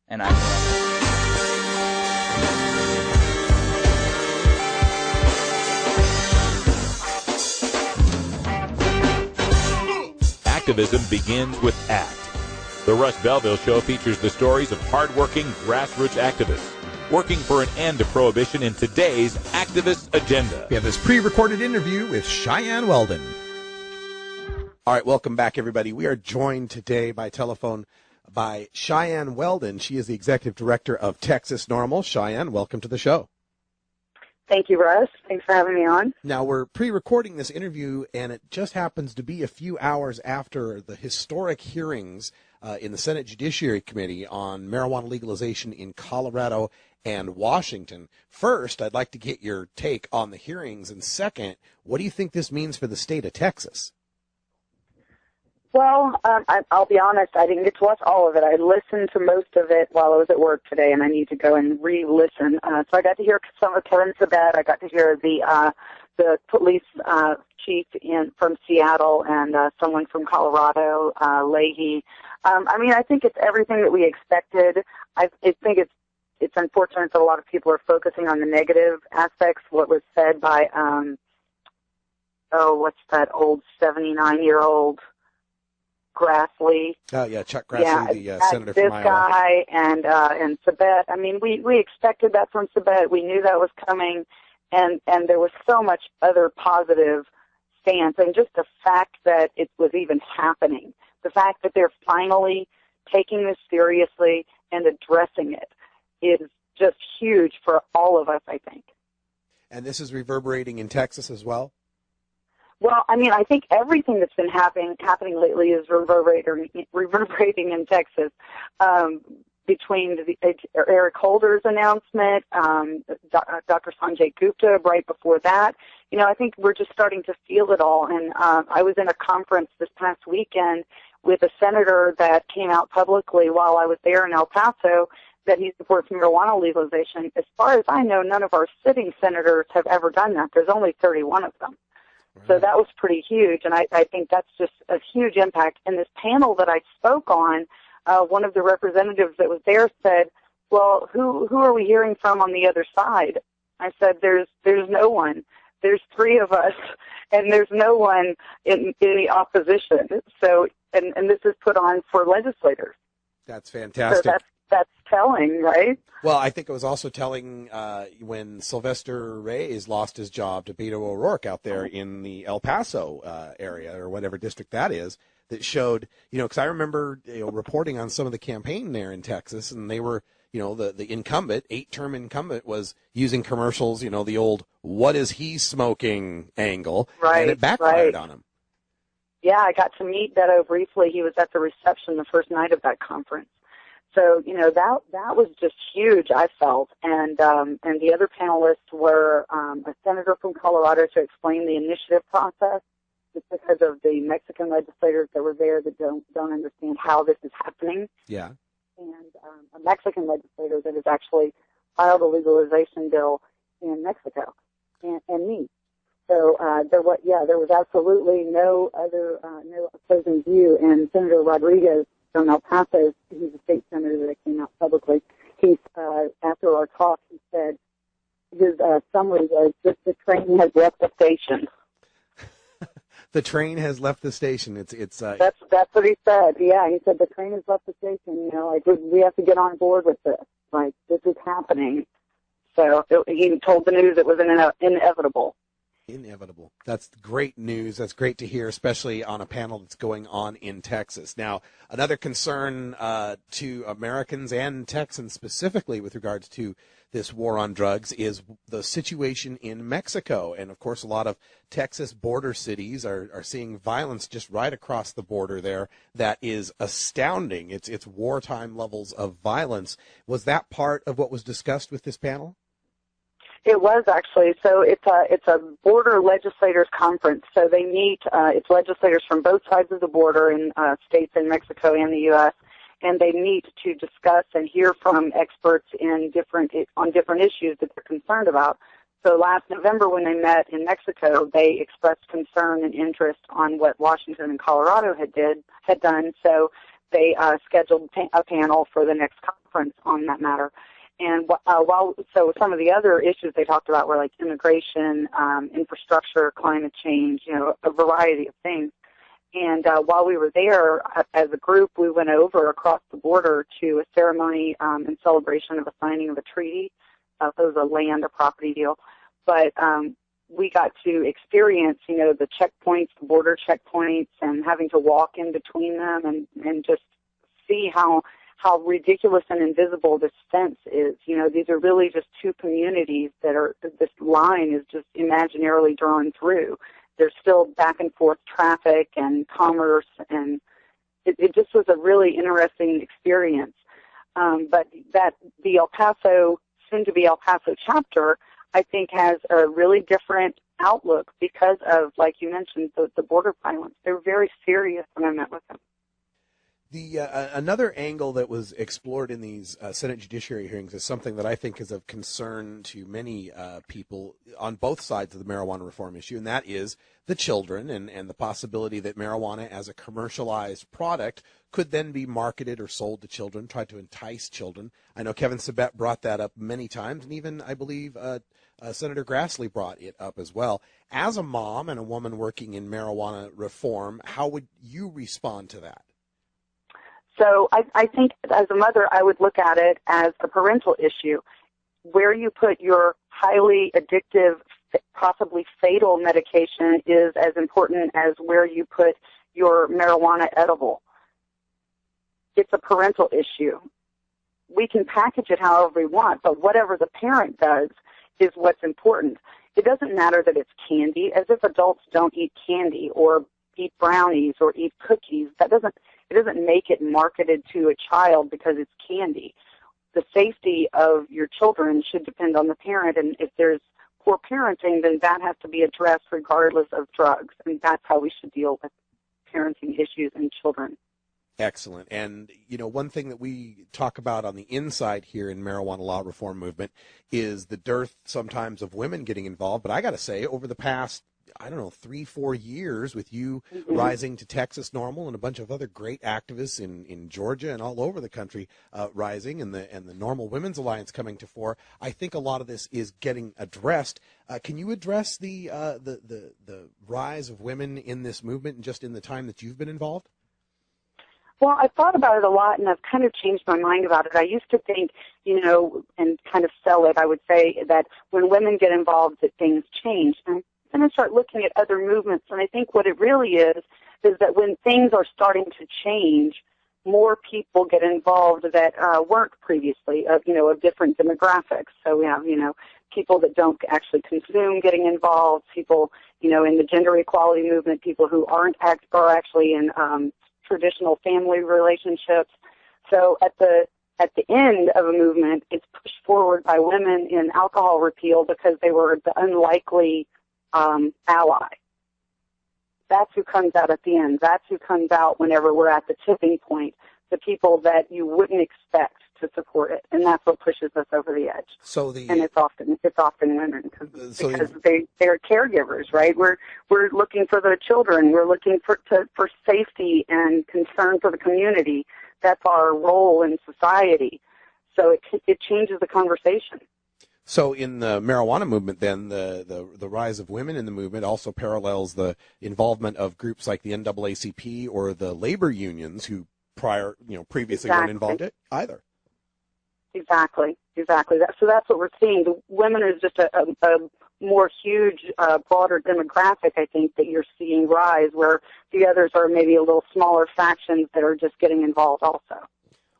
And I... Activism begins with ACT. The Russ Belville Show features the stories of hardworking grassroots activists working for an end to prohibition in today's activist agenda. We have this pre-recorded interview with Cheyanne Weldon. All right, welcome back, everybody. We are joined today by telephone by Cheyanne Weldon. She is the executive director of Texas NORML. Cheyanne, welcome to the show. Thank you, Russ. Thanks for having me on. Now, we're pre-recording this interview, and it just happens to be a few hours after the historic hearings in the Senate Judiciary Committee on marijuana legalization in Colorado and Washington. First, I'd like to get your take on the hearings, and second, what do you think this means for the state of Texas? Well, I'll be honest, I didn't get to watch all of it. I listened to most of it while I was at work today, and I need to go and re-listen. So I got to hear some of Kevin Sabet. I got to hear the police chief from Seattle and someone from Colorado, Leahy. I think it's everything that we expected. I think it's unfortunate that a lot of people are focusing on the negative aspects. What was said by, what's that old 79-year-old Grassley. Oh, yeah, Chuck Grassley, the senator from Iowa. This guy and Sabet. I mean, we expected that from Sabet. We knew that was coming, and there was so much other positive stance, and just the fact that it was even happening, the fact that they're finally taking this seriously and addressing it is just huge for all of us, I think. And this is reverberating in Texas as well? Well, I think everything that's been happening lately is reverberating in Texas. Between Eric Holder's announcement, Dr. Sanjay Gupta right before that, I think we're just starting to feel it all. And I was in a conference this past weekend with a senator that came out publicly while I was there in El Paso that he supports marijuana legalization. As far as I know, none of our sitting senators have ever done that. There's only 31 of them. So that was pretty huge, and I think that's just a huge impact. And this panel that I spoke on, one of the representatives that was there said, well, who are we hearing from on the other side? I said, there's no one. There's three of us, and there's no one in the opposition. So, and this is put on for legislators. That's fantastic. So that's telling, right? Well, I think it was also telling when Sylvester Reyes lost his job to Beto O'Rourke out there in the El Paso area or whatever district that is, that showed, because I remember reporting on some of the campaign there in Texas, and they were, the incumbent, 8-term incumbent was using commercials, the old "what is he smoking" angle, right, and it backfired on him. Yeah, I got to meet Beto briefly. He was at the reception the first night of that conference. So, that was just huge, I felt. And the other panelists were a senator from Colorado to explain the initiative process, just because of the Mexican legislators that were there that don't understand how this is happening. Yeah. And a Mexican legislator that has actually filed a legalization bill in Mexico, and me. So there was absolutely no opposing view. And Senator Rodriguez from El Paso, he's a state senator that came out publicly. He's after our talk, he said his summary was just the train has left the station. The train has left the station. It's that's what he said. Yeah, he said the train has left the station. We have to get on board with this. Like, this is happening. So he told the news it was inevitable. Inevitable. That's great news. That's great to hear, especially on a panel that's going on in Texas. Now, another concern to Americans and Texans specifically with regards to this war on drugs is the situation in Mexico. And, of course, a lot of Texas border cities are seeing violence just right across the border there that is astounding. It's wartime levels of violence. Was that part of what was discussed with this panel? It was actually. So it's a border legislators conference. So they meet. It's legislators from both sides of the border in states in Mexico and the U.S. And they meet to discuss and hear from experts on different issues that they're concerned about. So last November, when they met in Mexico, they expressed concern and interest on what Washington and Colorado had done. So they scheduled a panel for the next conference on that matter. And so some of the other issues they talked about were like immigration, infrastructure, climate change, a variety of things. And while we were there, as a group, we went over across the border to a ceremony in celebration of a signing of a treaty. It was a property deal. But we got to experience, the checkpoints, the border checkpoints, and having to walk in between them and just see how ridiculous and invisible this fence is. These are really just two communities this line is just imaginarily drawn through. There's still back and forth traffic and commerce, and it just was a really interesting experience. But that the soon-to-be El Paso chapter, I think, has a really different outlook because of, like you mentioned, the border violence. They're very serious when I met with them. Another angle that was explored in these Senate Judiciary hearings is something that I think is of concern to many people on both sides of the marijuana reform issue, and that is the children and the possibility that marijuana as a commercialized product could then be marketed or sold to children, tried to entice children. I know Kevin Sabet brought that up many times, and even, I believe, Senator Grassley brought it up as well. As a mom and a woman working in marijuana reform, how would you respond to that? So I think as a mother, I would look at it as a parental issue. Where you put your highly addictive, possibly fatal medication is as important as where you put your marijuana edible. It's a parental issue. We can package it however we want, but whatever the parent does is what's important. It doesn't matter that it's candy, as if adults don't eat candy or eat brownies or eat cookies. It doesn't make it marketed to a child because it's candy. The safety of your children should depend on the parent, and if there's poor parenting, then that has to be addressed regardless of drugs, and that's how we should deal with parenting issues in children. Excellent. And, one thing that we talk about on the inside here in marijuana law reform movement is the dearth sometimes of women getting involved. But I got to say, over the past 3-4 years with you rising to Texas NORML and a bunch of other great activists in Georgia and all over the country rising, and the NORML Women's Alliance coming to fore, I think a lot of this is getting addressed. Can you address the rise of women in this movement and just in the time that you've been involved? Well, I've thought about it a lot, and I've kind of changed my mind about it. I used to think, and kind of sell it, I would say that when women get involved, that things change. And then I start looking at other movements, and I think what it really is that when things are starting to change, more people get involved that weren't previously, of different demographics. So we have, people that don't actually consume getting involved, people, in the gender equality movement, people who are actually in traditional family relationships. So at the end of a movement, it's pushed forward by women in alcohol repeal because they were the unlikely ally. That's who comes out at the end. That's who comes out whenever we're at the tipping point, the people that you wouldn't expect to support it, and that's what pushes us over the edge. And it's often women because they're caregivers, right? We're looking for the children. We're looking for safety and concern for the community. That's our role in society. So it changes the conversation. So in the marijuana movement, then, the rise of women in the movement also parallels the involvement of groups like the NAACP or the labor unions who previously weren't involved in either. Exactly. So that's what we're seeing. The women is just a more huge, broader demographic, I think, that you're seeing rise, where the others are maybe a little smaller factions that are just getting involved also.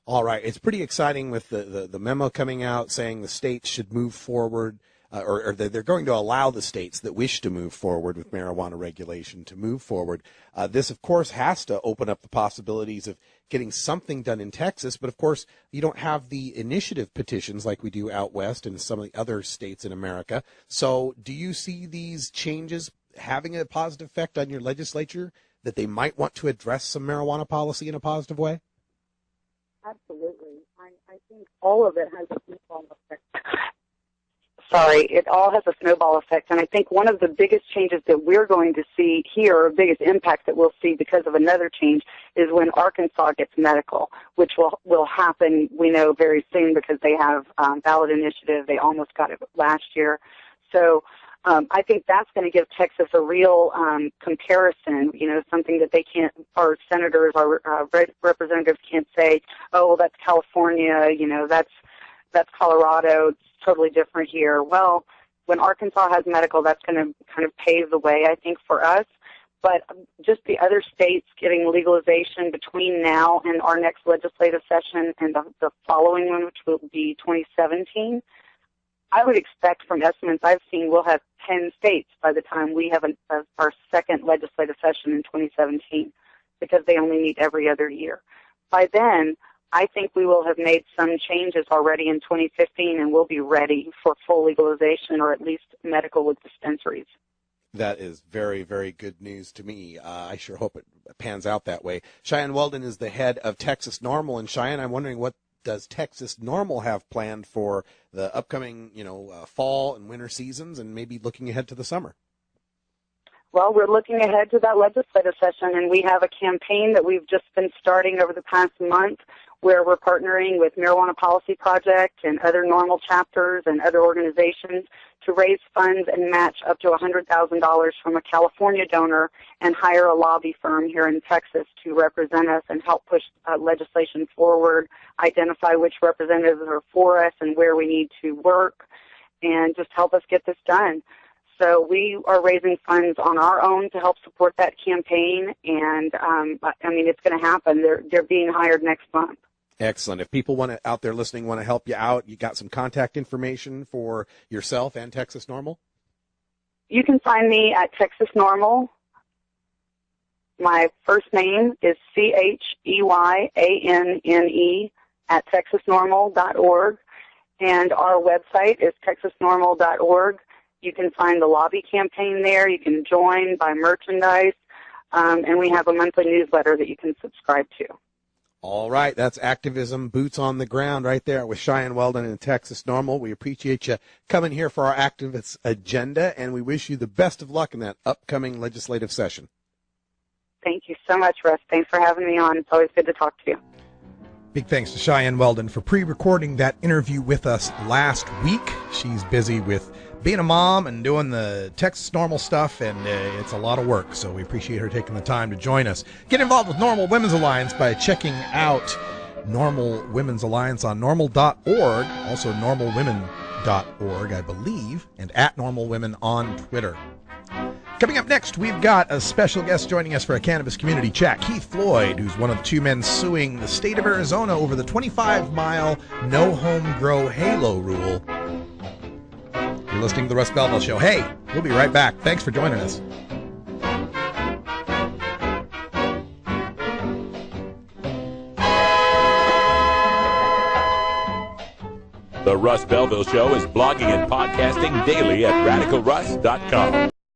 All right. It's pretty exciting with the memo coming out saying the states should move forward, or they're going to allow the states that wish to move forward with marijuana regulation to move forward. This, of course, has to open up the possibilities of getting something done in Texas. But, of course, you don't have the initiative petitions like we do out west and some of the other states in America. So do you see these changes having a positive effect on your legislature, that they might want to address some marijuana policy in a positive way? Absolutely. I think all of it has a snowball effect. it all has a snowball effect. And I think one of the biggest changes that we're going to see here, or biggest impact that we'll see because of another change, is when Arkansas gets medical, which will happen, we know, very soon because they have ballot initiative. They almost got it last year. So I think that's going to give Texas a real comparison, something that they can't, our senators, our representatives can't say, oh, well, that's California, that's Colorado, it's totally different here. Well, when Arkansas has medical, that's going to kind of pave the way, I think, for us. But just the other states getting legalization between now and our next legislative session and the following one, which will be 2017, I would expect from estimates I've seen we'll have 10 states by the time we have our second legislative session in 2017 because they only meet every other year. By then, I think we will have made some changes already in 2015 and we'll be ready for full legalization or at least medical with dispensaries. That is very, very good news to me. I sure hope it pans out that way. Cheyanne Weldon is the head of Texas NORML. And Cheyanne, I'm wondering, what does Texas NORML have planned for the upcoming, fall and winter seasons and maybe looking ahead to the summer? Well, we're looking ahead to that legislative session, and we have a campaign that we've just been starting over the past month where we're partnering with Marijuana Policy Project and other NORML chapters and other organizations to raise funds and match up to $100,000 from a California donor and hire a lobby firm here in Texas to represent us and help push legislation forward, identify which representatives are for us and where we need to work, and just help us get this done. So we are raising funds on our own to help support that campaign, and it's going to happen. They're being hired next month. Excellent. If people out there listening want to help you out, you got some contact information for yourself and Texas NORML? You can find me at Texas NORML. My first name is CHEYANNE at texasnormal.org, and our website is texasnormal.org. You can find the lobby campaign there. You can join, buy merchandise, and we have a monthly newsletter that you can subscribe to. All right, that's activism, boots on the ground right there with Cheyanne Weldon and Texas NORML. We appreciate you coming here for our activist agenda, and we wish you the best of luck in that upcoming legislative session. Thank you so much, Russ. Thanks for having me on. It's always good to talk to you. Big thanks to Cheyanne Weldon for pre-recording that interview with us last week. She's busy with being a mom and doing the Texas NORML stuff, and it's a lot of work, so we appreciate her taking the time to join us. Get involved with NORML Women's Alliance by checking out NORML Women's Alliance on normal.org, also normalwomen.org, I believe, and at NORML Women on Twitter. Coming up next, we've got a special guest joining us for a cannabis community chat, Keith Floyd, who's one of the two men suing the state of Arizona over the 25-mile no home grow halo rule. You're listening to The Russ Belville Show. Hey, we'll be right back. Thanks for joining us. The Russ Belville Show is blogging and podcasting daily at radicalruss.com.